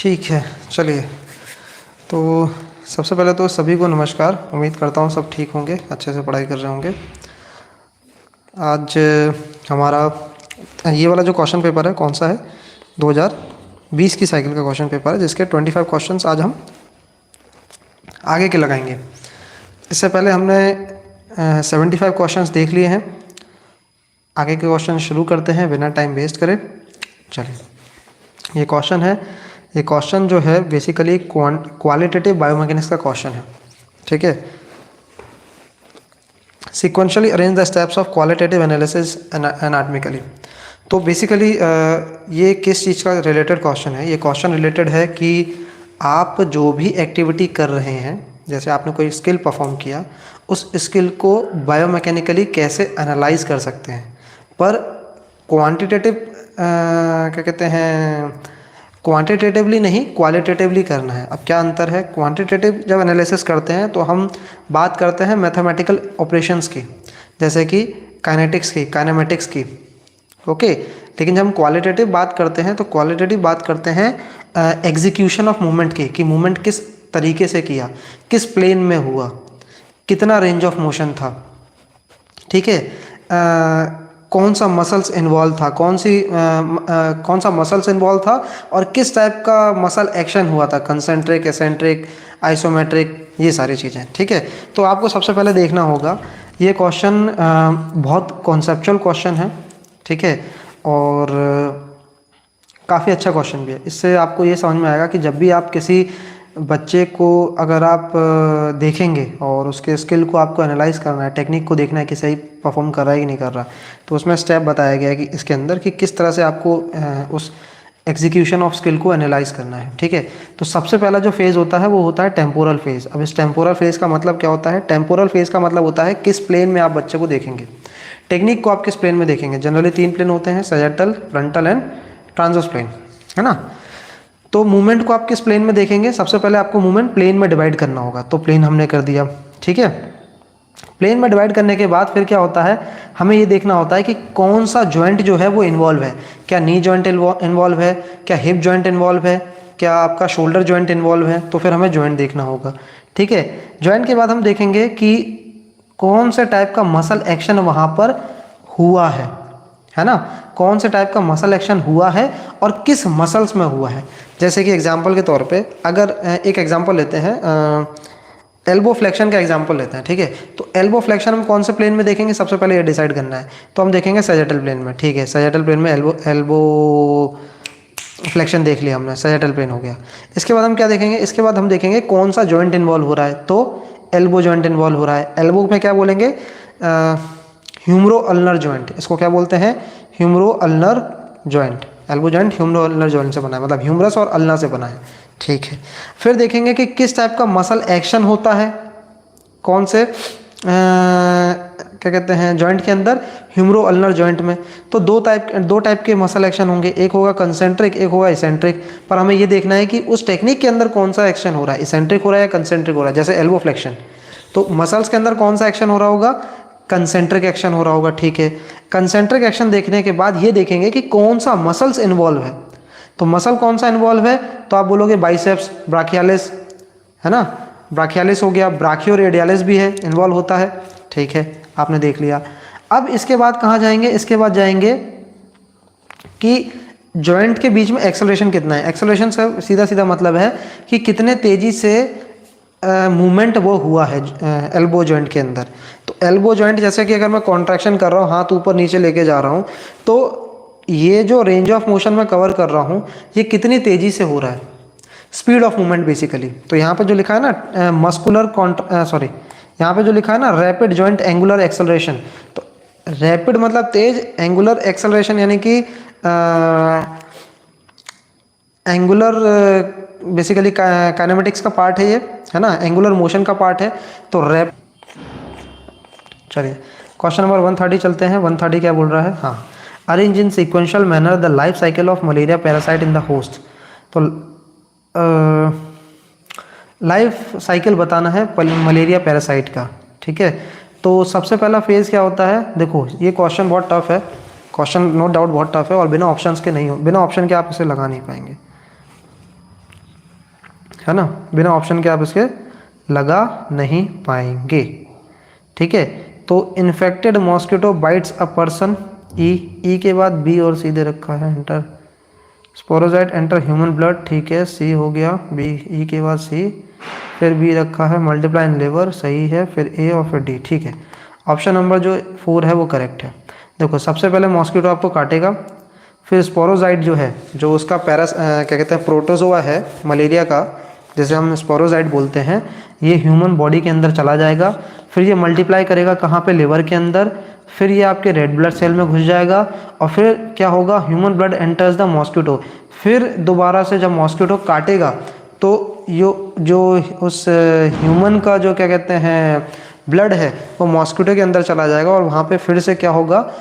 ठीक है, चलिए। तो सबसे पहले तो सभी को नमस्कार। उम्मीद करता हूँ सब ठीक होंगे, अच्छे से पढ़ाई कर रहे होंगे। आज हमारा ये वाला जो क्वेश्चन पेपर है कौन सा है, 2020 की साइकिल का क्वेश्चन पेपर है, जिसके 25 क्वेश्चंस आज हम आगे के लगाएंगे। इससे पहले हमने 75 क्वेश्चंस देख लिए हैं। आगे के क्वेश्चन शुरू करते हैं बिना टाइम वेस्ट करे। चलिए, ये क्वेश्चन है। ये क्वेश्चन जो है बेसिकली क्वालिटेटिव बायोमैकेनिक्स का क्वेश्चन है। ठीक है। Sequentially arrange the steps of qualitative analysis anatomically. तो बेसिकली ये किस चीज़ का रिलेटेड क्वेश्चन है? ये क्वेश्चन रिलेटेड है कि आप जो भी एक्टिविटी कर रहे हैं, जैसे आपने कोई स्किल परफॉर्म किया, उस स्किल को बायोमैकेनिकली कैसे एनालाइज कर सकते हैं। पर क्वांटिटेटिव क्या कहते हैं, क्वांटिटेटिवली नहीं, क्वालिटेटिवली करना है। अब क्या अंतर है? क्वांटिटेटिव जब एनालिसिस करते हैं तो हम बात करते हैं मैथमेटिकल ऑपरेशंस की, जैसे कि काइनेटिक्स की, काइनेमेटिक्स की। ओके। लेकिन जब हम क्वालिटेटिव बात करते हैं तो क्वालिटेटिव बात करते हैं एग्जीक्यूशन ऑफ मूवमेंट की, कि मूवमेंट किस तरीके से किया, किस प्लेन में हुआ, कितना रेंज ऑफ मोशन था। ठीक है। कौन सा मसल्स इन्वॉल्व था, कौन सा मसल्स इन्वॉल्व था, और किस टाइप का मसल एक्शन हुआ था, कंसेंट्रिक, एसेंट्रिक, आइसोमेट्रिक, ये सारी चीज़ें। ठीक है। तो आपको सबसे पहले देखना होगा, ये क्वेश्चन बहुत कॉन्सेप्चुअल क्वेश्चन है। ठीक है। और काफ़ी अच्छा क्वेश्चन भी है। इससे आपको ये समझ में आएगा कि जब भी आप किसी बच्चे को अगर आप देखेंगे और उसके स्किल को आपको एनालाइज करना है, टेक्निक को देखना है कि सही परफॉर्म कर रहा है कि नहीं कर रहा, तो उसमें स्टेप बताया गया है कि इसके अंदर कि किस तरह से आपको उस एग्जीक्यूशन ऑफ स्किल को एनालाइज करना है। ठीक है। तो सबसे पहला जो फेज़ होता है वो होता है टेम्पोरल फेज़। अब इस टेम्पोरल फेज़ का मतलब क्या होता है? टेम्पोरल फेज़ का मतलब होता है किस प्लेन में आप बच्चे को देखेंगे, टेक्निक को आप किस प्लेन में देखेंगे। जनरली 3 प्लेन होते हैं, sagittal, frontal and transverse plane, है ना। तो मूवमेंट को आप किस प्लेन में देखेंगे? सबसे पहले आपको मूवमेंट प्लेन में डिवाइड करना होगा। तो प्लेन हमने कर दिया। ठीक है। प्लेन में डिवाइड करने के बाद फिर क्या होता है, हमें ये देखना होता है कि कौन सा जॉइंट जो है वो इन्वॉल्व है। क्या नी जॉइंट इन्वॉल्व है, क्या हिप जॉइंट इन्वॉल्व है, क्या आपका शोल्डर जॉइंट इन्वॉल्व है। तो फिर हमें जॉइंट देखना होगा। ठीक है। जॉइंट के बाद हम देखेंगे कि कौन से टाइप का मसल एक्शन वहाँ पर हुआ है ना, कौन से टाइप का मसल एक्शन हुआ है और किस मसल्स में हुआ है। जैसे कि एग्जांपल के तौर पे अगर एक एग्जांपल लेते हैं, एल्बो फ्लेक्शन का एग्जांपल लेते हैं। ठीक है। तो एल्बो फ्लेक्शन हम कौन से प्लेन में देखेंगे, सबसे पहले ये डिसाइड करना है। तो हम देखेंगे सैजिटल प्लेन में। ठीक है। सैजिटल प्लेन में एल्बो फ्लेक्शन देख लिया हमने, सैजिटल प्लेन हो गया। इसके बाद हम क्या देखेंगे? इसके बाद हम देखेंगे कौन सा जॉइंट इन्वॉल्व हो रहा है। तो एल्बो जॉइंट इन्वॉल्व हो रहा है। एल्बो में क्या बोलेंगे? Humero ulnar joint. इसको क्या बोलते हैं? Humero ulnar joint. Elbow joint humero ulnar joint से बना है, मतलब ह्यूमरस और अल्ना से बना है। ठीक है। फिर देखेंगे कि किस टाइप का मसल एक्शन होता है, कौन से क्या कहते हैं जॉइंट के अंदर, ह्यूमरो अल्नर जॉइंट में। तो दो टाइप के मसल एक्शन होंगे, एक होगा कंसेंट्रिक, एक होगा इसेंट्रिक। पर हमें ये देखना है कि उस टेक्निक के अंदर कौन सा एक्शन हो रहा है, इसेंट्रिक हो रहा है या कंसेंट्रिक हो रहा है। जैसे एल्बो फ्लेक्शन, तो मसल्स के अंदर कौन सा एक्शन हो रहा होगा? कंसेंट्रिक एक्शन हो रहा होगा। ठीक है। कंसेंट्रिक एक्शन देखने के बाद ये देखेंगे कि कौन सा मसल्स इन्वॉल्व है। तो मसल कौन सा इन्वॉल्व है? तो आप बोलोगे बाइसेप्स, ब्राकियालिस, है ना, ब्राकियालिस हो गया, ब्राकियोरेडियालिस भी है, इन्वॉल्व होता है। ठीक है, आपने देख लिया। अब इसके बाद कहाँ जाएंगे? इसके बाद जाएंगे कि जॉइंट के बीच में एक्सेलरेशन कितना है। एक्सेलरेशन का सीधा सीधा मतलब है कि कितने तेजी से मूवमेंट वो हुआ है एल्बो जॉइंट के अंदर। तो एल्बो जॉइंट जैसे कि अगर मैं कॉन्ट्रैक्शन कर रहा हूँ, हाथ ऊपर नीचे लेके जा रहा हूँ, तो ये जो रेंज ऑफ मोशन में कवर कर रहा हूँ, ये कितनी तेज़ी से हो रहा है, स्पीड ऑफ मूवमेंट बेसिकली। तो यहाँ पे जो लिखा है ना मस्कुलर यहाँ पे जो लिखा है ना रैपिड जॉइंट एंगुलर एक्सेलरेशन, तो रैपिड मतलब तेज, एंगुलर एक्सेलरेशन यानी कि एंगुलर बेसिकली काइनेमेटिक्स का पार्ट है ये, है ना, एंगुलर मोशन का पार्ट है। तो चलिए क्वेश्चन नंबर 130 चलते हैं। 130 क्या बोल रहा है? हाँ, arrange in sequential manner the life cycle of malaria parasite in the host. तो लाइफ साइकिल बताना है मलेरिया पैरासाइट का। ठीक है। तो सबसे पहला फेज़ क्या होता है? देखो ये क्वेश्चन बहुत टफ है, क्वेश्चन नो डाउट बहुत टफ है, और बिना ऑप्शंस के नहीं हो, बिना ऑप्शन के आप इसे लगा नहीं पाएंगे। है ना, बिना ऑप्शन के आप इसके लगा नहीं पाएंगे। ठीक है, तो infected mosquito bites a person, E के बाद बी और सी दे रखा है, enter sporozoite enter human blood, ठीक है, सी हो गया, बी ई के बाद सी, फिर बी रखा है मल्टीप्लाई इन लिवर, सही है, फिर ए और फिर डी। ठीक है, ऑप्शन नंबर जो 4 है वो करेक्ट है। देखो सबसे पहले मॉस्किटो आपको काटेगा, फिर स्पोरोजाइट जो है, जो उसका क्या कहते हैं प्रोटोजोआ है मलेरिया का, जैसे हम स्पोरोजाइट बोलते हैं, ये ह्यूमन बॉडी के अंदर चला जाएगा, फिर ये मल्टीप्लाई करेगा कहाँ पे, लिवर के अंदर, फिर ये आपके रेड ब्लड सेल में घुस जाएगा, और फिर क्या होगा, human blood enters the mosquito, फिर दोबारा से जब मॉस्किटो काटेगा तो जो उस ह्यूमन का जो क्या कहते हैं ब्लड है वो मॉस्किटो के अंदर चला जाएगा, और वहाँ पे फिर से क्या होगा,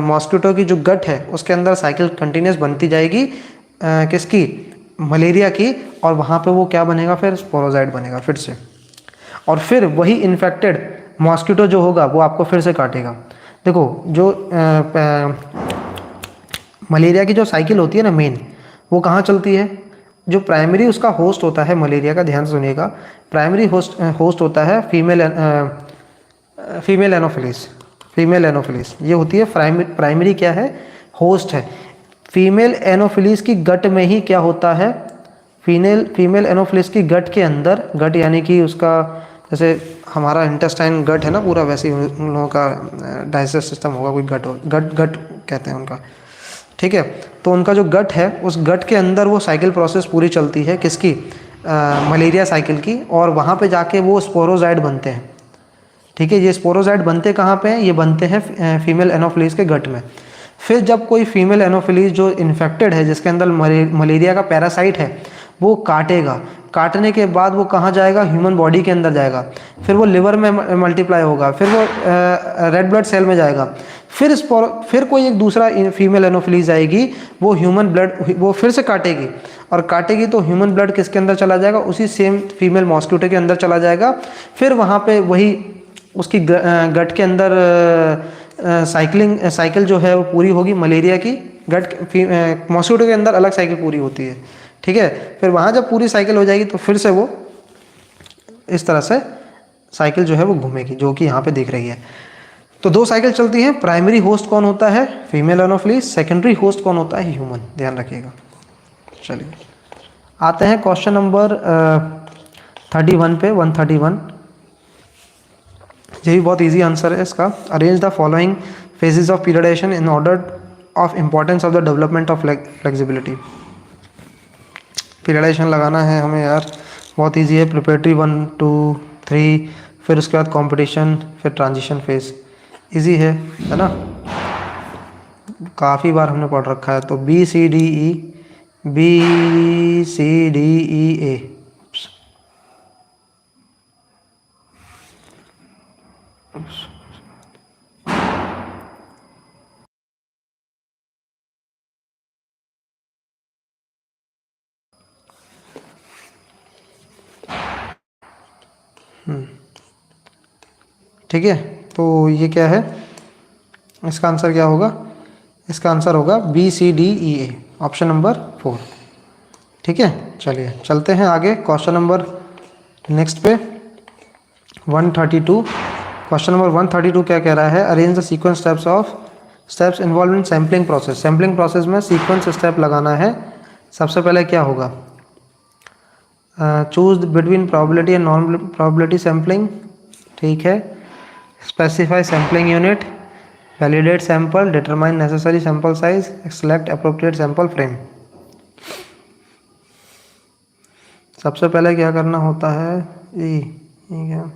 मॉस्किटो की जो गट है उसके अंदर साइकिल कंटिन्यूस बनती जाएगी, किसकी, मलेरिया की, और वहाँ पे वो क्या बनेगा, फिर स्पोरोजाइट बनेगा फिर से, और फिर वही इन्फेक्टेड मॉस्किटो जो होगा वो आपको फिर से काटेगा। देखो जो मलेरिया की जो साइकिल होती है ना मेन, वो कहाँ चलती है, जो प्राइमरी उसका होस्ट होता है मलेरिया का, ध्यान से सुनिएगा, प्राइमरी होस्ट होता है फीमेल एनोफिलिस, ये होती है प्राइमरी क्या है, होस्ट है। फीमेल एनोफिलिस की गट में ही क्या होता है, फीमेल एनोफिलिस की गट के अंदर, गट यानी कि उसका, जैसे हमारा इंटेस्टाइन गट है ना पूरा, वैसे ही उन लोगों का डाइजेस्ट सिस्टम होगा, कोई गट कहते हैं उनका। ठीक है, तो उनका जो गट है, उस गट के अंदर वो साइकिल प्रोसेस पूरी चलती है, किसकी, मलेरिया साइकिल की, और वहाँ पे जाके वो स्पोरोजाइट बनते हैं। ठीक है, ये स्पोरोजाइट बनते कहाँ पे हैं, ये बनते हैं फीमेल एनोफिलिस के गट में। फिर जब कोई फीमेल एनोफिलिस जो इन्फेक्टेड है, जिसके अंदर मलेरिया का पैरासाइट है, वो काटेगा, काटने के बाद वो कहाँ जाएगा, ह्यूमन बॉडी के अंदर जाएगा, फिर वो लिवर में मल्टीप्लाई होगा, फिर वो रेड ब्लड सेल में जाएगा, फिर कोई एक दूसरा फीमेल एनोफिलिस आएगी, वो ह्यूमन ब्लड वो फिर से काटेगी, और काटेगी तो ह्यूमन ब्लड किसके अंदर चला जाएगा, उसी सेम फीमेल मॉस्किटो के अंदर चला जाएगा, फिर वहाँ पे वही उसकी गट के अंदर साइकिल जो है वो पूरी होगी मलेरिया की, गट मॉस्किटो के अंदर अलग साइकिल पूरी होती है। ठीक है, फिर वहाँ जब पूरी साइकिल हो जाएगी तो फिर से वो इस तरह से साइकिल जो है वो घूमेगी, जो कि यहाँ पे दिख रही है। तो 2 साइकिल चलती हैं, प्राइमरी होस्ट कौन होता है, फीमेल एनोफिलिस, सेकेंडरी होस्ट कौन होता है, ह्यूमन, ध्यान रखिएगा। चलिए आते हैं क्वेश्चन नंबर 31 पे, 131। ये भी बहुत इजी आंसर है इसका। Arrange the following phases of periodisation in order of importance of the development of flexibility. Periodisation लगाना है हमें यार, बहुत इजी है। प्रिपरेटरी 1 2 3, फिर उसके बाद कंपटीशन, फिर ट्रांजिशन फेज, इजी है ना, काफ़ी बार हमने पढ़ रखा है। तो बी सी डी ई ए, ठीक है, तो ये क्या है, इसका आंसर क्या होगा, इसका आंसर होगा बी सी डी ई ए, ऑप्शन नंबर 4। ठीक है, चलिए चलते हैं आगे क्वेश्चन नंबर नेक्स्ट पे 132। क्वेश्चन नंबर 132 क्या कह रहा है, arrange the sequence steps involve in sampling process. Sampling process में सीक्वेंस स्टेप लगाना है। सबसे पहले क्या होगा, choose between probability and non probability sampling, ठीक है, specify sampling unit, validate sample, determine necessary sample size, select appropriate sample frame. सबसे पहले क्या करना होता है, क्या,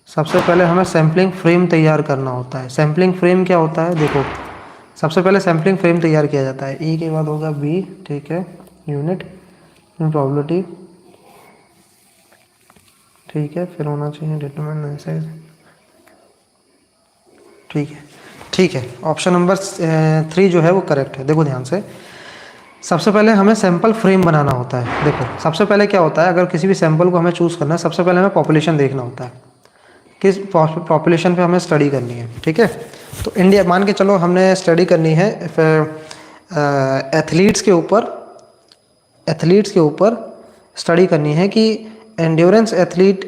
सबसे पहले हमें सैम्पलिंग फ्रेम तैयार करना होता है। सैम्पलिंग फ्रेम क्या होता है, देखो सबसे पहले सैम्पलिंग फ्रेम तैयार किया जाता है। ई के बाद होगा बी, ठीक है, यूनिट, प्रोबेबिलिटी, ठीक है, फिर होना चाहिए डिटरमाइन नेसेसरी, ठीक है, ऑप्शन नंबर 3 जो है वो करेक्ट है। देखो ध्यान से, सबसे पहले हमें सैंपल फ्रेम बनाना होता है। देखो सबसे पहले क्या होता है, अगर किसी भी सैंपल को हमें चूज़ करना है, सबसे पहले हमें पॉपुलेशन देखना होता है, किस पॉपुलेशन पे हमें स्टडी करनी है। ठीक है, तो इंडिया मान के चलो हमने स्टडी करनी है एथलीट्स के ऊपर स्टडी करनी है कि एंड्योरेंस एथलीट,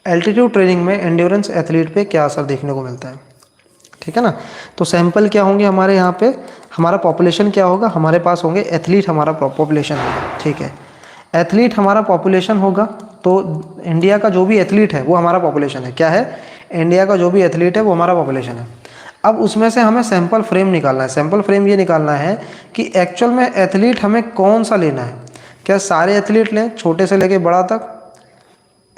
एल्टीट्यूड ट्रेनिंग में एंड्योरेंस एथलीट पे क्या असर देखने को मिलता है, ठीक है ना। तो सैंपल क्या होंगे हमारे यहाँ पे, हमारा पॉपुलेशन क्या होगा, हमारे पास होंगे एथलीट, हमारा पॉपुलेशन होगा, ठीक है। एथलीट हमारा पॉपुलेशन होगा, तो इंडिया का जो भी एथलीट है वो हमारा पॉपुलेशन है। क्या है, इंडिया का जो भी एथलीट है वो हमारा पॉपुलेशन है। अब उसमें से हमें सैंपल फ्रेम निकालना है। सैंपल फ्रेम ये निकालना है कि एक्चुअल में एथलीट हमें कौन सा लेना है। क्या सारे एथलीट लें, छोटे से लेके बड़ा तक,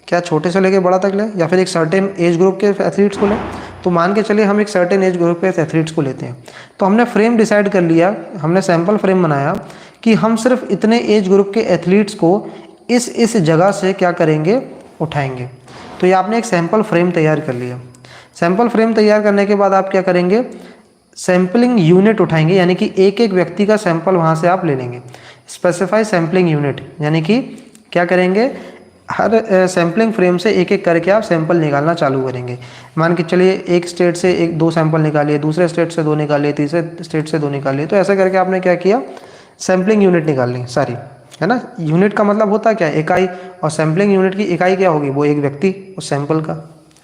क्या छोटे से लेके बड़ा तक लें, या फिर एक सर्टेन एज ग्रुप के एथलीट्स को लें। तो मान के चलिए हम एक सर्टेन एज ग्रुप के एथलीट्स को लेते हैं। तो हमने फ्रेम डिसाइड कर लिया, हमने सैंपल फ्रेम बनाया कि हम सिर्फ इतने एज ग्रुप के एथलीट्स को इस जगह से क्या करेंगे, उठाएंगे। तो ये आपने एक सैंपल फ्रेम तैयार कर लिया। सैंपल फ्रेम तैयार करने के बाद आप क्या करेंगे, सैम्पलिंग यूनिट उठाएंगे, यानी कि एक एक व्यक्ति का सैंपल वहाँ से आप ले लेंगे। स्पेसिफाई सैम्पलिंग यूनिट, यानी कि क्या करेंगे, हर सैम्पलिंग फ्रेम से एक एक करके आप सैंपल निकालना चालू करेंगे। मान के चलिए एक स्टेट से एक दो सैंपल निकालिए, दूसरे स्टेट से दो निकालिए, तीसरे स्टेट से दो निकालिए। तो ऐसा करके आपने क्या किया, सैम्पलिंग यूनिट निकालनी सारी, है ना। यूनिट का मतलब होता क्या है, इकाई, और सैम्पलिंग यूनिट की इकाई क्या होगी, वो एक व्यक्ति उस सैंपल का,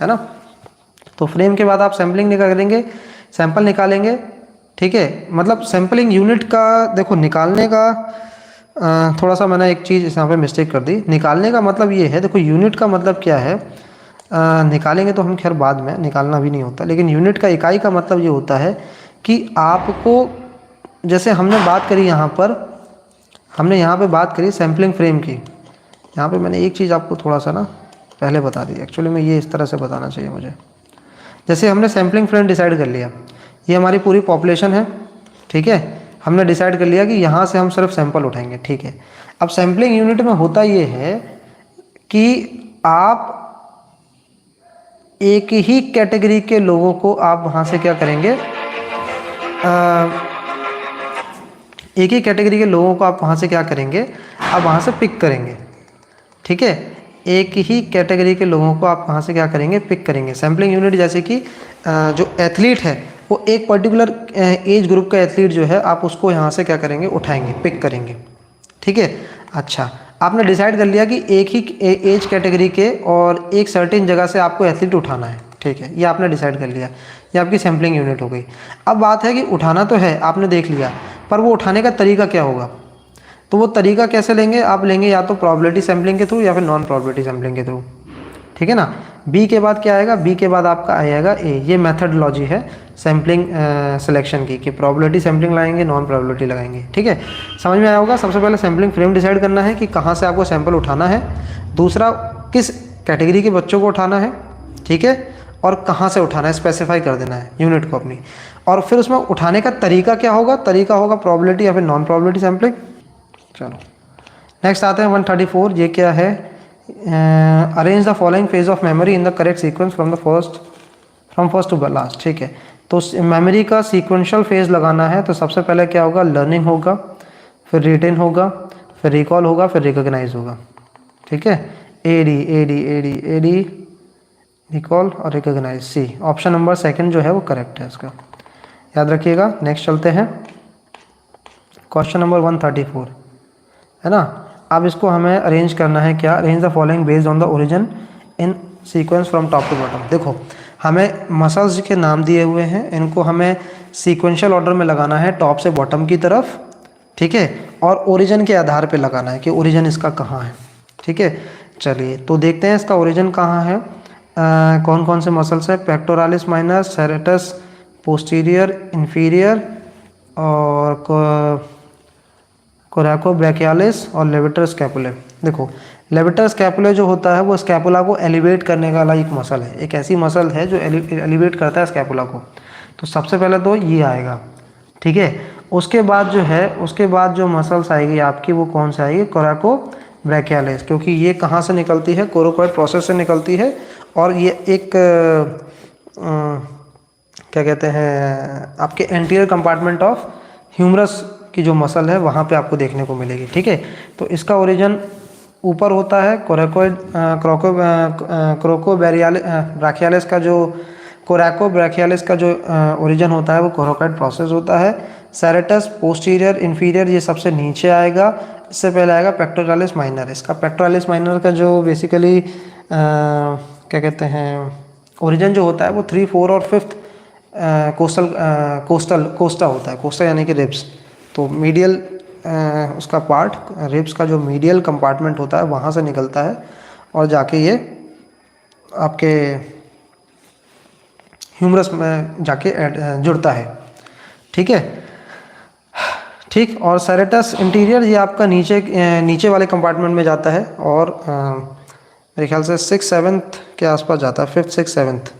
है ना। तो फ्रेम के बाद आप सैम्पलिंग निकालेंगे, सैंपल निकालेंगे, ठीक है। मतलब सैम्पलिंग यूनिट का देखो निकालने का थोड़ा सा मैंने एक चीज़ यहाँ पे मिस्टेक कर दी। निकालने का मतलब ये है, देखो यूनिट का मतलब क्या है, निकालेंगे तो हम खैर बाद में, निकालना भी नहीं होता, लेकिन यूनिट का इकाई का मतलब ये होता है कि आपको, जैसे हमने बात करी यहाँ पर, हमने यहाँ पे बात करी सैम्पलिंग फ्रेम की। यहाँ पे मैंने एक चीज़ आपको थोड़ा सा ना पहले बता दी, एक्चुअली में ये इस तरह से बताना चाहिए मुझे। जैसे हमने सैम्पलिंग फ्रेम डिसाइड कर लिया, ये हमारी पूरी पॉपुलेशन है, ठीक है। हमने डिसाइड कर लिया कि यहाँ से हम सिर्फ सैंपल उठाएंगे, ठीक है। अब सैम्पलिंग यूनिट में होता ये है कि आप एक ही कैटेगरी के लोगों को आप वहाँ से क्या करेंगे, एक ही कैटेगरी के लोगों को आप वहाँ से क्या करेंगे, आप वहाँ से पिक करेंगे, ठीक है। एक ही कैटेगरी के लोगों को आप वहाँ से क्या करेंगे, पिक करेंगे। सैम्पलिंग यूनिट जैसे कि जो एथलीट है वो एक पर्टिकुलर एज ग्रुप का एथलीट जो है, आप उसको यहाँ से क्या करेंगे, उठाएंगे, पिक करेंगे, ठीक है। अच्छा, आपने डिसाइड कर लिया कि एक ही एज कैटेगरी के और एक सर्टेन जगह से आपको एथलीट उठाना है, ठीक है। ये आपने डिसाइड कर लिया, ये आपकी सैम्पलिंग यूनिट हो गई। अब बात है कि उठाना तो है, आपने देख लिया, पर वो उठाने का तरीका क्या होगा। तो वो तरीका कैसे लेंगे, आप लेंगे या तो प्रोबेबिलिटी सैम्पलिंग के थ्रू या फिर नॉन प्रोबेबिलिटी सैम्पलिंग के थ्रू, ठीक है ना। बी के बाद क्या आएगा, बी के बाद आपका आएगा ए। ये मेथडोलॉजी है सैम्पलिंग सिलेक्शन की, कि प्रोबेबिलिटी सैम्पलिंग लगाएंगे, नॉन प्रोबेबिलिटी लगाएंगे, ठीक है। समझ में आया होगा। सबसे पहले सैम्पलिंग फ्रेम डिसाइड करना है कि कहाँ से आपको सैंपल उठाना है, दूसरा किस कैटेगरी के बच्चों को उठाना है, ठीक है, और कहाँ से उठाना है स्पेसिफाई कर देना है यूनिट को अपनी। और फिर उसमें उठाने का तरीका क्या होगा, तरीका होगा प्रोबेबिलिटी या फिर नॉन प्रोबेबिलिटी सैम्पलिंग। चलो नेक्स्ट आते हैं 134। ये क्या है, arrange the following phase of memory in the correct sequence from first to last, ठीक है। तो मेमोरी का सीक्वेंशियल फेज लगाना है। तो सबसे पहले क्या होगा, लर्निंग होगा, फिर रिटेन होगा, फिर रिकॉल होगा, फिर रिकॉग्नाइज होगा, ठीक है। A D A D A D A D, recall और recognise, C option number second जो है वो करेक्ट है इसका, याद रखिएगा। नेक्स्ट चलते हैं, क्वेश्चन नंबर 134 है ना। अब इसको हमें अरेंज करना है, क्या, arrange the following based on the origin in sequence from top to bottom. देखो हमें मसल्स के नाम दिए हुए हैं, इनको हमें सीक्वेंशियल ऑर्डर में लगाना है टॉप से बॉटम की तरफ, ठीक है, और ओरिजिन के आधार पे लगाना है कि ओरिजिन इसका कहाँ है, ठीक है। चलिए तो देखते हैं इसका ओरिजिन कहाँ है, कौन कौन से मसल्स है, pectoralis minus, serratus posterior inferior, और कोराको ब्रैकियालिस और लेवेटर स्कैपुले। देखो लेवेटर स्कैपुले जो होता है वो स्कैपुला को एलिवेट करने वाला एक मसल है, एक ऐसी मसल है जो एलिवेट करता है स्कैपुला को। तो सबसे पहले तो ये आएगा, ठीक है। उसके बाद जो है, उसके बाद जो मसल्स आएगी आपकी वो कौन सी आएगी, कोराको ब्रैकियालिस, क्योंकि ये कहाँ से निकलती है, कोरोकोइड प्रोसेस से निकलती है। और ये एक क्या कहते हैं, आपके एंटीरियर कंपार्टमेंट ऑफ ह्यूमरस की जो मसल है वहाँ पे आपको देखने को मिलेगी, ठीक है। तो इसका ओरिजिन ऊपर होता है, कोराको ब्रैकियालिस का जो कोराको ब्रैकियालिस का जो ओरिजिन होता है वो कोरोकोइड प्रोसेस होता है। सेरेटस पोस्टीरियर इन्फीरियर ये सबसे नीचे आएगा, इससे पहले आएगा पेक्टोरालिस माइनर। इसका पेक्टोरालिस माइनर का जो बेसिकली क्या कहते हैं ओरिजिन जो होता है वो 3, 4 और 5th कोस्टा होता है, कोस्टा यानी कि रिब्स। तो मीडियल उसका पार्ट रिब्स का जो मीडियल कंपार्टमेंट होता है वहाँ से निकलता है और जाके ये आपके ह्यूमरस में जाके जुड़ता है, ठीक है। ठीक, और सेरेटस इंटीरियर ये आपका नीचे वाले कंपार्टमेंट में जाता है और मेरे ख्याल से 6th 7th के आसपास जाता है, 5th 6th 7th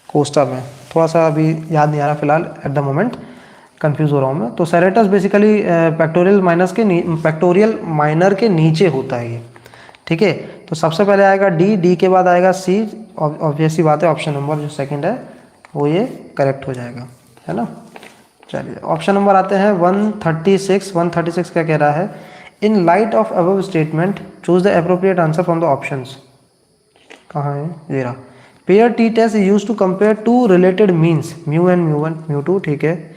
कोस्टा में। थोड़ा सा अभी याद नहीं आ रहा फिलहाल, एट द मोमेंट कंफ्यूज हो रहा हूँ मैं। तो सेरेटस बेसिकली पेक्टोरियल माइनर के नीचे होता है ये, ठीक है। तो सबसे पहले आएगा डी के बाद आएगा सी। ऑब्वियस सी बात है ऑप्शन नंबर जो सेकंड है वो ये करेक्ट हो जाएगा, है ना। चलिए ऑप्शन नंबर आते हैं 136। 136 क्या कह रहा है, in light of above statement choose the appropriate answer from the options. कहाँ है ये रहा। Paired t test is used to compare two related means μ1 μ1 μ2, ठीक है।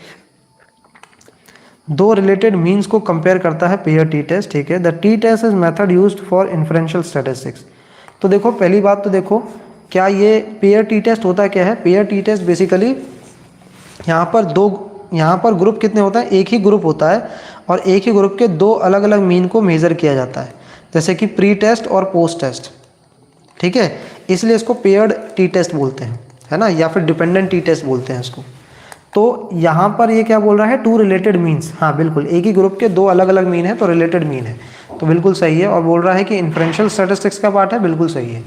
दो रिलेटेड मीन्स को कंपेयर करता है पेयर टी टेस्ट, ठीक है। The T test is method used for inferential statistics. तो देखो पहली बात तो देखो क्या ये पेयर टी टेस्ट होता क्या है। पेयर टी टेस्ट बेसिकली यहाँ पर ग्रुप कितने होता है, एक ही ग्रुप होता है और एक ही ग्रुप के दो अलग अलग मीन को मेज़र किया जाता है, जैसे कि प्री टेस्ट और पोस्ट टेस्ट, ठीक है। इसलिए इसको पेयर्ड टी टेस्ट बोलते हैं, है ना, या फिर डिपेंडेंट टी टेस्ट बोलते हैं इसको। तो यहाँ पर ये क्या बोल रहा है, टू रिलेटेड मीन्स। हाँ बिल्कुल, एक ही ग्रुप के दो अलग अलग मीन है तो रिलेटेड मीन है, तो बिल्कुल सही है। और बोल रहा है कि इन्फ्रेंशियल स्टैटिस्टिक्स का पार्ट है, बिल्कुल सही है।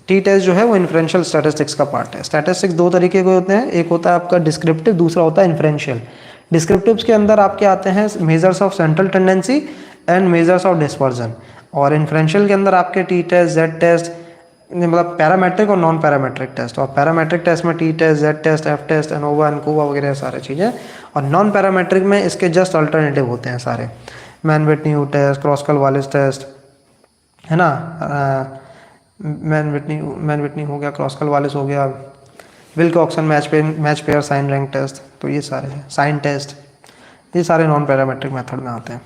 टी टेस्ट जो है वो इन्फ्रेंशियल स्टैटिस्टिक्स का पार्ट है। स्टैटिस्टिक्स दो तरीके के होते हैं, एक होता है आपका डिस्क्रिप्टिव, दूसरा होता है इन्फ्रेंशियल। डिस्क्रिप्टिव्स के अंदर आपके आते हैं measures of central tendency and measures of dispersion, और इन्फ्रेंशियल के अंदर आपके टी टेस्ट, जेड टेस्ट, मतलब पैरामेट्रिक और नॉन पैरामेट्रिक टेस्ट। और पैरामेट्रिक टेस्ट में t test, z test, F test, ANOVA, ANCOVA वगैरह सारी चीज़ें, और नॉन पैरामेट्रिक में इसके जस्ट अल्टरनेटिव होते हैं सारे। Mann Whitney test, Kruskal Wallis test, है ना, मैन विटनी हो गया, क्रॉस्कल वालिस हो गया, Wilcoxon match pair sign rank test, तो ये सारे हैं, साइन टेस्ट, ये सारे नॉन पैरामेट्रिक मेथड में आते हैं।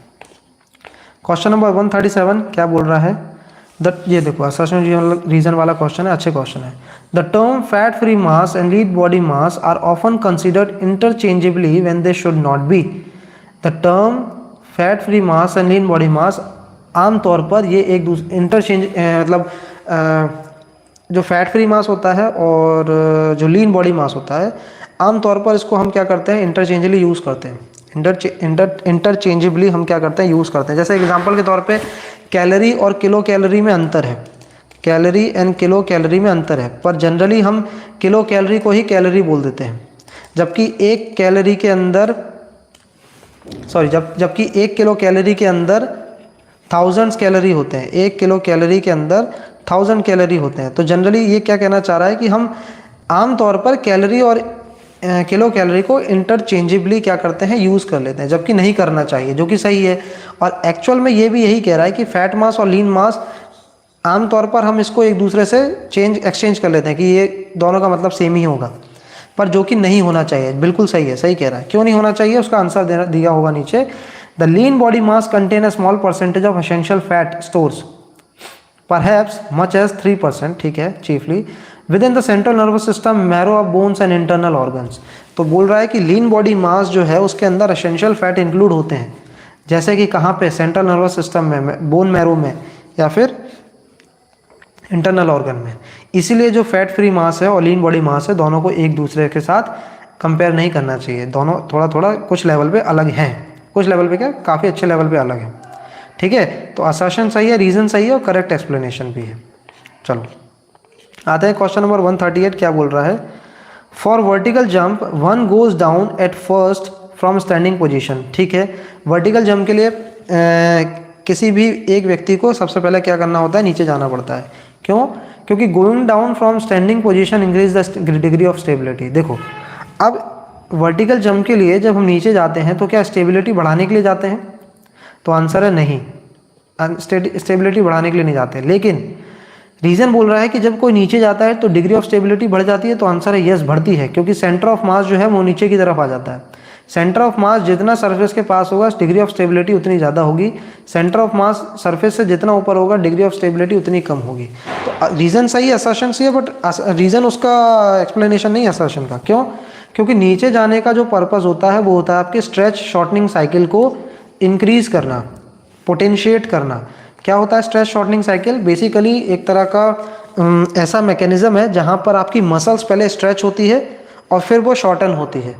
क्वेश्चन नंबर 137 क्या बोल रहा है, ये देखो असर्शन रीजन वाला क्वेश्चन है, अच्छे क्वेश्चन है। The term fat free mass and lean body mass are often considered interchangeably when they should not be. The term fat free mass and lean body mass आमतौर पर ये एक दूसरे interchange मतलब जो फैट फ्री मास होता है और जो लीन बॉडी मास होता है, आमतौर पर इसको हम क्या करते हैं, इंटरचेंजली यूज़ करते हैं। इंटरचेंजेबली हम क्या करते हैं, यूज़ करते हैं। जैसे एग्जांपल के तौर पे कैलोरी और किलो कैलोरी में अंतर है, कैलोरी एंड किलो कैलोरी में अंतर है, पर जनरली हम किलो कैलोरी को ही कैलोरी बोल देते हैं, जबकि एक कैलोरी के अंदर जबकि एक किलो कैलोरी के अंदर थाउजेंड्स कैलोरी होते हैं, एक किलो कैलोरी के अंदर 1000 कैलोरी होते हैं। तो जनरली ये क्या कहना चाह रहा है कि हम आमतौर पर कैलोरी और किलो कैलोरी को इंटरचेंजेबली क्या करते हैं, यूज़ कर लेते हैं, जबकि नहीं करना चाहिए, जो कि सही है। और एक्चुअल में ये भी यही कह रहा है कि फैट मास और लीन मास आमतौर पर हम इसको एक दूसरे से एक्सचेंज कर लेते हैं कि ये दोनों का मतलब सेम ही होगा, पर जो कि नहीं होना चाहिए। बिल्कुल सही है, सही कह रहा है। क्यों नहीं होना चाहिए, उसका आंसर दिया होगा नीचे। The lean body mass contain a small percentage of essential fat stores perhaps much as 3%, ठीक है, chiefly within the central nervous system, marrow of bones and internal organs। तो बोल रहा है कि लीन बॉडी मास जो है उसके अंदर एसेंशियल फैट इंक्लूड होते हैं, जैसे कि कहाँ पे, सेंट्रल नर्वस सिस्टम में, बोन मैरो में, या फिर इंटरनल ऑर्गन में। इसीलिए जो फैट फ्री मास है और लीन बॉडी मास है, दोनों को एक दूसरे के साथ कंपेयर नहीं करना चाहिए। दोनों थोड़ा थोड़ा कुछ लेवल पे अलग हैं, कुछ लेवल पे क्या, काफ़ी अच्छे लेवल पे अलग हैं, ठीक है। तो असर्शन सही है, रीजन सही है और करेक्ट एक्सप्लेनेशन भी है। चलो आते हैं क्वेश्चन नंबर 138 क्या बोल रहा है। For vertical jump one goes down at first from standing position, ठीक है। वर्टिकल जंप के लिए किसी भी एक व्यक्ति को सबसे पहले क्या करना होता है, नीचे जाना पड़ता है। क्यों, क्योंकि going down from standing position increase the degree of stability. देखो अब वर्टिकल जंप के लिए जब हम नीचे जाते हैं तो क्या स्टेबिलिटी बढ़ाने के लिए जाते हैं, तो आंसर है नहीं, स्टेबिलिटी बढ़ाने के लिए नहीं जाते। लेकिन रीज़न बोल रहा है कि जब कोई नीचे जाता है तो डिग्री ऑफ स्टेबिलिटी बढ़ जाती है, तो आंसर है यस, बढ़ती है, क्योंकि सेंटर ऑफ मास जो है वो नीचे की तरफ आ जाता है। सेंटर ऑफ मास जितना सरफेस के पास होगा डिग्री ऑफ स्टेबिलिटी उतनी ज़्यादा होगी, सेंटर ऑफ मास सरफेस से जितना ऊपर होगा डिग्री ऑफ स्टेबिलिटी उतनी कम होगी। तो रीज़न सही है, असर्शन सही है, बट रीज़न उसका एक्सप्लेनेशन नहीं है असर्शन का। क्यों? क्योंकि नीचे जाने का जो पर्पज़ होता है वो होता है आपके स्ट्रेच शॉर्टनिंग साइकिल को इंक्रीज़ करना, पोटेंशिएट करना। क्या होता है स्ट्रेच शॉर्टनिंग साइकिल? बेसिकली एक तरह का ऐसा मैकेनिज्म है जहाँ पर आपकी मसल्स पहले स्ट्रेच होती है और फिर वो शॉर्टन होती है।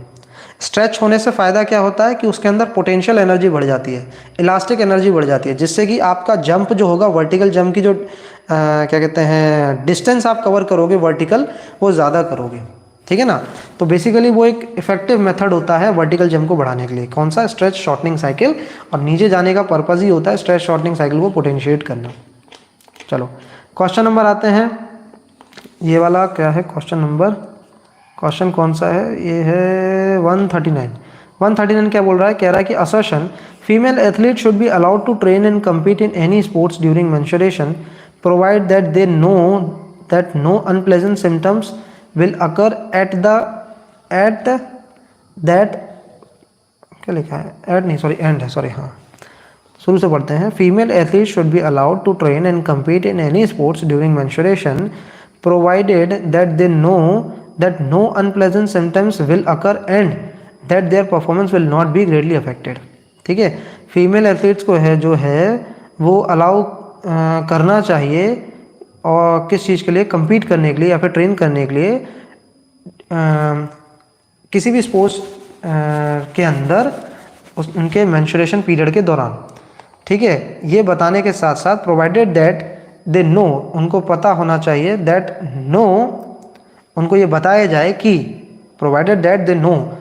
स्ट्रेच होने से फ़ायदा क्या होता है कि उसके अंदर पोटेंशियल एनर्जी बढ़ जाती है, इलास्टिक एनर्जी बढ़ जाती है, जिससे कि आपका जंप जो होगा, वर्टिकल जंप की जो क्या कहते हैं डिस्टेंस आप कवर करोगे वर्टिकल, वो ज़्यादा करोगे। ठीक है ना? तो बेसिकली वो एक इफेक्टिव मेथड होता है वर्टिकल जंप को बढ़ाने के लिए। कौन सा? Stretch shortening cycle. और नीचे जाने का पर्पज़ ही होता है स्ट्रेच शॉर्टनिंग साइकिल को पोटेंशिएट करना। चलो क्वेश्चन नंबर आते हैं, ये वाला क्या है क्वेश्चन कौन सा है? ये है 139। 139 क्या बोल रहा है? कह रहा है कि assertion female athlete should be allowed to train and compete in any sports during menstruation provide that they know that no unpleasant symptoms will occur at that क्या लिखा है? एट नहीं, सॉरी एंड है, सॉरी, हाँ शुरू से पढ़ते हैं। Female athlete should be allowed to train and compete in any sports during menstruation provided that they know that no unpleasant symptoms will occur and that their performance will not be greatly affected। ठीक है, female athletes को जो है वो allow करना चाहिए और किस चीज़ के लिए? compete करने के लिए या फिर ट्रेन करने के लिए किसी भी स्पोर्ट्स के अंदर उनके मेंस्ट्रुएशन पीरियड के दौरान। ठीक है, ये बताने के साथ साथ प्रोवाइडेड दैट दे नो, उनको पता होना चाहिए, दैट नो, उनको ये बताया जाए कि, प्रोवाइडेड दैट दे नो,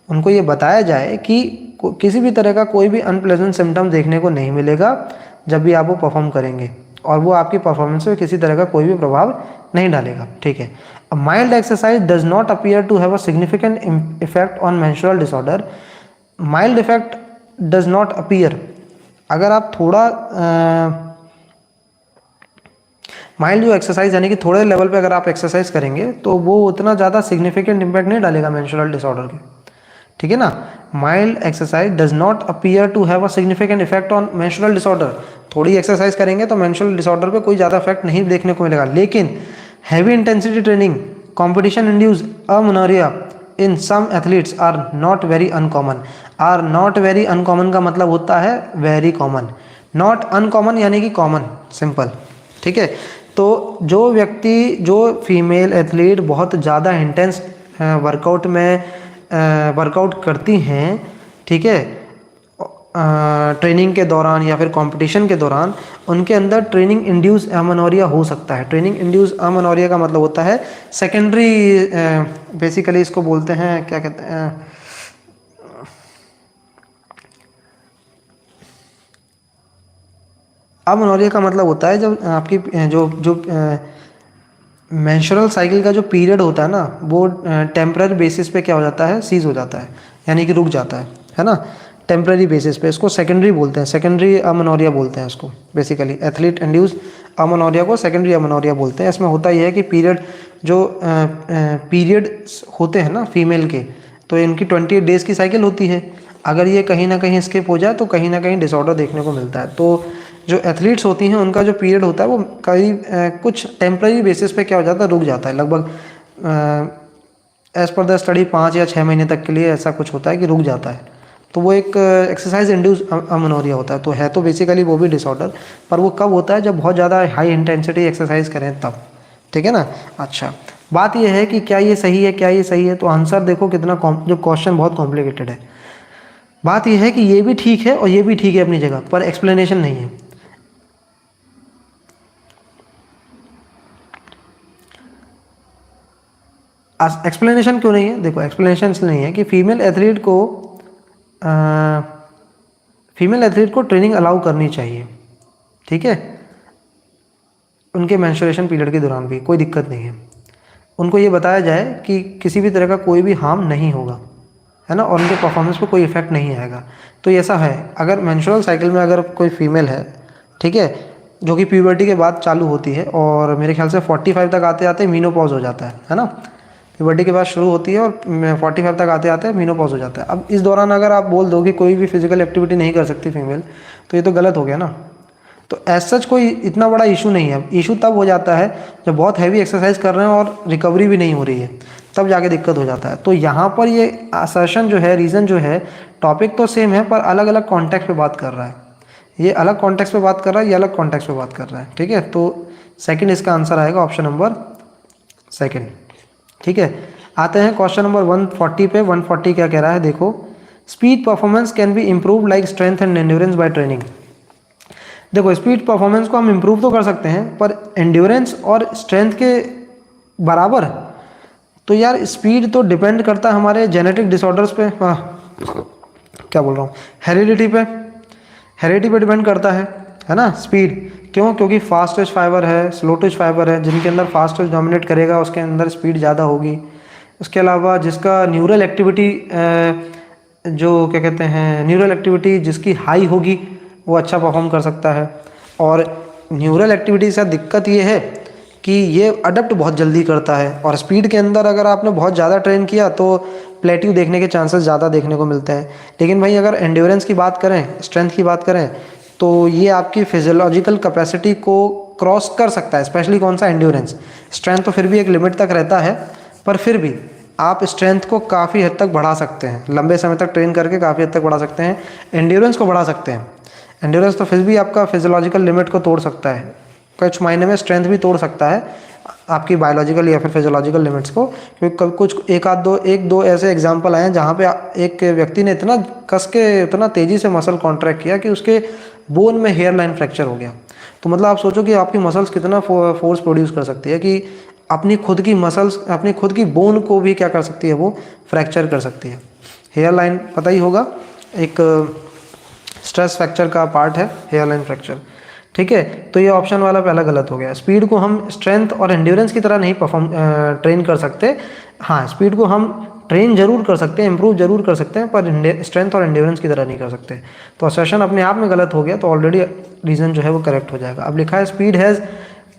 उनको ये बताया जाए कि किसी भी तरह का कोई भी अनप्लेजेंट सिम्टम देखने को नहीं मिलेगा जब भी आप वो परफॉर्म करेंगे, और वो आपकी परफॉर्मेंस पे किसी तरह का कोई भी प्रभाव नहीं डालेगा। ठीक है, a mild exercise does not appear to have a significant effect on menstrual disorder. Mild effect does not appear, अगर आप थोड़ा माइल्ड जो एक्सरसाइज यानी कि थोड़े लेवल पे अगर आप एक्सरसाइज करेंगे तो वो उतना ज़्यादा सिग्निफिकेंट इम्पैक्ट नहीं डालेगा मेंस्ट्रुअल डिसऑर्डर के। ठीक है ना? Mild exercise does not appear to have a significant effect on menstrual disorder. थोड़ी एक्सरसाइज करेंगे तो मेंस्ट्रुअल डिसऑर्डर पे कोई ज़्यादा इफेक्ट नहीं देखने को मिलेगा, लेकिन heavy intensity training, competition induce amenorrhoea in some athletes are not very uncommon. Are not very uncommon का मतलब होता है वेरी कॉमन, नॉट अनकॉमन यानी कि कॉमन, सिंपल। ठीक है, तो जो फीमेल एथलीट बहुत ज़्यादा इंटेंस वर्कआउट करती हैं, ठीक है, ट्रेनिंग के दौरान या फिर कंपटीशन के दौरान, उनके अंदर ट्रेनिंग इंड्यूस अमेनोरिया हो सकता है। ट्रेनिंग इंड्यूस अमेनोरिया का मतलब होता है सेकेंडरी, बेसिकली इसको बोलते हैं, क्या कहते हैं, अमेनोरिया का मतलब होता है जब आपकी जो मेंस्ट्रुअल साइकिल का जो पीरियड होता है ना, वो टेम्पररी बेसिस पे क्या हो जाता है? सीज हो जाता है, यानी कि रुक जाता है ना, टेम्पररी बेसिस पे। इसको सेकेंडरी बोलते हैं, सेकेंडरी अमेनोरिया बोलते हैं इसको। बेसिकली एथलीट इंड्यूस अमेनोरिया को सेकेंडरी अमेनोरिया बोलते हैं। इसमें होता यह है कि पीरियड होते हैं ना फीमेल के, तो इनकी 28 डेज़ की साइकिल होती है। अगर ये कहीं ना कहीं स्किप हो जाए तो कहीं ना कहीं डिसऑर्डर देखने को मिलता है। तो जो एथलीट्स होती हैं उनका जो पीरियड होता है वो कुछ टेम्पररी बेसिस पे क्या हो जाता है? रुक जाता है। लगभग एज पर द स्टडी 5 या 6 महीने तक के लिए ऐसा कुछ होता है कि रुक जाता है। तो वो एक एक्सरसाइज इंड्यूस अमेनोरिया होता है। तो है तो बेसिकली वो भी डिसऑर्डर, पर वो कब होता है? जब बहुत ज़्यादा हाई इंटेंसिटी एक्सरसाइज करें तब। ठीक है ना? अच्छा, बात ये है कि क्या ये सही है, क्या ये सही है? तो आंसर देखो कितना जो क्वेश्चन बहुत कॉम्प्लिकेटेड है। बात यह है कि ये भी ठीक है और ये भी ठीक है अपनी जगह, पर एक्सप्लेनेशन नहीं है। एक्सप्लेनेशन क्यों नहीं है? देखो, एक्सप्लेनेशन नहीं है कि फीमेल एथलीट को ट्रेनिंग अलाउ करनी चाहिए। ठीक है, उनके मेंस्ट्रुएशन पीरियड के दौरान भी कोई दिक्कत नहीं है। उनको ये बताया जाए कि किसी भी तरह का कोई भी हार्म नहीं होगा, है ना, और उनके परफॉर्मेंस पे कोई इफेक्ट नहीं आएगा। तो ऐसा है, अगर मेंस्ट्रुअल साइकिल में अगर कोई फीमेल है, ठीक है, जो कि प्यूबर्टी के बाद चालू होती है और मेरे ख्याल से 45 तक आते आते मीनोपॉज हो जाता है ना, प्यूबर्टी के बाद शुरू होती है और 45 तक आते आते मेनोपॉज हो जाता है। अब इस दौरान अगर आप बोल दो कि कोई भी फिजिकल एक्टिविटी नहीं कर सकती फीमेल, तो ये तो गलत हो गया ना। तो एज सच कोई इतना बड़ा इशू नहीं है। इशू तब हो जाता है जब बहुत हैवी एक्सरसाइज कर रहे हैं और रिकवरी भी नहीं हो रही है, तब जाके दिक्कत हो जाता है। तो यहाँ पर ये असर्शन जो है, रीज़न जो है, टॉपिक तो सेम है पर अलग अलग कॉन्टेक्स्ट पे बात कर रहा है। ये अलग कॉन्टेक्स्ट पे बात कर रहा है, ये अलग कॉन्टेक्स्ट पे बात कर रहा है। ठीक है, तो सेकंड इसका आंसर आएगा, ऑप्शन नंबर सेकंड। ठीक है, आते हैं क्वेश्चन नंबर 140 पे। 140 क्या कह रहा है, देखो, speed performance can be improve like strength and endurance by training. देखो, स्पीड परफॉर्मेंस को हम इम्प्रूव तो कर सकते हैं, पर एंड्योरेंस और स्ट्रेंथ के बराबर? तो यार स्पीड तो डिपेंड करता है हमारे जेनेटिक डिसऑर्डर्स पे, क्या बोल रहा हूँ, हेरिडिटी पे डिपेंड करता है ना स्पीड। क्यों? क्योंकि फास्ट ट्विच फाइबर है, स्लो ट्विच फाइबर है, जिनके अंदर फास्ट ट्विच डोमिनेट करेगा उसके अंदर स्पीड ज़्यादा होगी। उसके अलावा जिसका न्यूरल एक्टिविटी जो क्या कहते हैं, न्यूरल एक्टिविटी जिसकी हाई होगी वो अच्छा परफॉर्म कर सकता है। और न्यूरल एक्टिविटी से दिक्कत ये है कि ये अडप्ट बहुत जल्दी करता है, और स्पीड के अंदर अगर आपने बहुत ज़्यादा ट्रेन किया तो प्लेट्यू देखने के चांसेस ज़्यादा देखने को मिलते हैं। लेकिन भाई अगर एंड्योरेंस की बात करें, स्ट्रेंथ की बात करें, तो ये आपकी फिजियोलॉजिकल कैपेसिटी को क्रॉस कर सकता है। स्पेशली कौन सा, एंड्योरेंस। स्ट्रेंथ तो फिर भी एक लिमिट तक रहता है, पर फिर भी आप स्ट्रेंथ को काफ़ी हद तक बढ़ा सकते हैं, लंबे समय तक ट्रेन करके काफ़ी हद तक बढ़ा सकते हैं। एंड्योरेंस को बढ़ा सकते हैं। एंड्योरेंस तो फिर भी आपका फिजियोलॉजिकल लिमिट को तोड़ सकता है, कुछ मायने में स्ट्रेंथ भी तोड़ सकता है आपकी बायोलॉजिकल या फिर फिजियोलॉजिकल लिमिट्स को। क्योंकि कुछ एक दो ऐसे एग्जांपल आए हैं जहाँ पे एक व्यक्ति ने इतना कस के, इतना तेज़ी से मसल कॉन्ट्रैक्ट किया कि उसके बोन में हेयर लाइन फ्रैक्चर हो गया। तो मतलब आप सोचो कि आपकी मसल्स कितना फोर्स प्रोड्यूस कर सकती है कि अपनी खुद की मसल्स, अपनी खुद की बोन को भी क्या कर सकती है, वो फ्रैक्चर कर सकती है। हेयर लाइन पता ही होगा, एक स्ट्रेस फ्रैक्चर का पार्ट है हेयर लाइन फ्रैक्चर। ठीक है, तो ये ऑप्शन वाला पहला गलत हो गया। स्पीड को हम स्ट्रेंथ और एंड्योरेंस की तरह नहीं ट्रेन कर सकते। हाँ, स्पीड को हम ट्रेन जरूर कर सकते हैं, इंप्रूव जरूर कर सकते हैं, पर स्ट्रेंथ और एंड्योरेंस की तरह नहीं कर सकते। तो असर्शन अपने आप में गलत हो गया, तो ऑलरेडी रीजन जो है वो करेक्ट हो जाएगा। अब लिखा है speed has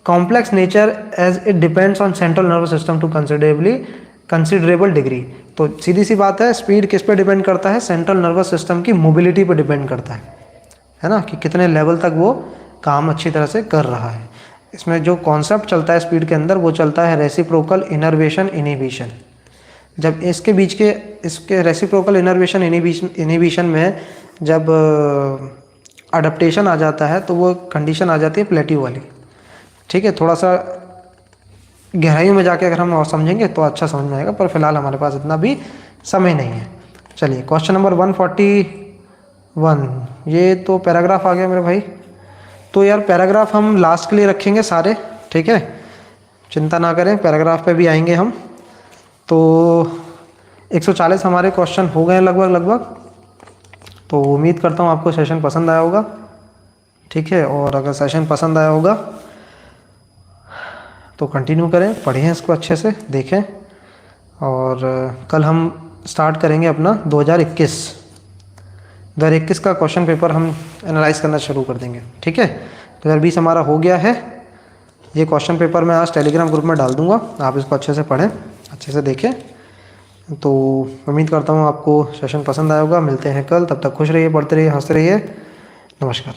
complex nature as it depends on central nervous system to considerable degree. तो सीधी सी बात है, स्पीड किस पे डिपेंड करता है, सेंट्रल नर्वस सिस्टम की मोबिलिटी पे डिपेंड करता है ना, कि कितने लेवल तक वो काम अच्छी तरह से कर रहा है। इसमें जो कॉन्सेप्ट चलता है स्पीड के अंदर, वो चलता है रेसिप्रोकल इनर्वेशन इनहिबिशन। जब इसके रेसिप्रोकल इनर्वेशन इनहिबिशन में जब अडप्टेशन आ जाता है, तो वो कंडीशन आ जाती है प्लेट्यू वाली। ठीक है, थोड़ा सा गहराई में जाके अगर हम और समझेंगे तो अच्छा समझ में आएगा, पर फिलहाल हमारे पास इतना भी समय नहीं है। चलिए, क्वेश्चन नंबर 141, ये तो पैराग्राफ आ गया मेरे भाई। तो यार पैराग्राफ हम लास्ट के लिए रखेंगे सारे, ठीक है, चिंता ना करें, पैराग्राफ पे भी आएंगे हम। तो 140 हमारे क्वेश्चन हो गए लगभग। तो उम्मीद करता हूँ आपको सेशन पसंद आया होगा। ठीक है, और अगर सेशन पसंद आया होगा तो कंटिन्यू करें, पढ़ें इसको अच्छे से, देखें। और कल हम स्टार्ट करेंगे अपना 2021 का क्वेश्चन पेपर हम एनालाइज करना शुरू कर देंगे। ठीक है, 2020 हमारा हो गया है। ये क्वेश्चन पेपर मैं आज टेलीग्राम ग्रुप में डाल दूंगा, आप इसको अच्छे से पढ़ें, अच्छे से देखें। तो उम्मीद करता हूँ आपको सेशन पसंद आया होगा। मिलते हैं कल, तब तक खुश रहिए, पढ़ते रहिए, हंसते रहिए। नमस्कार।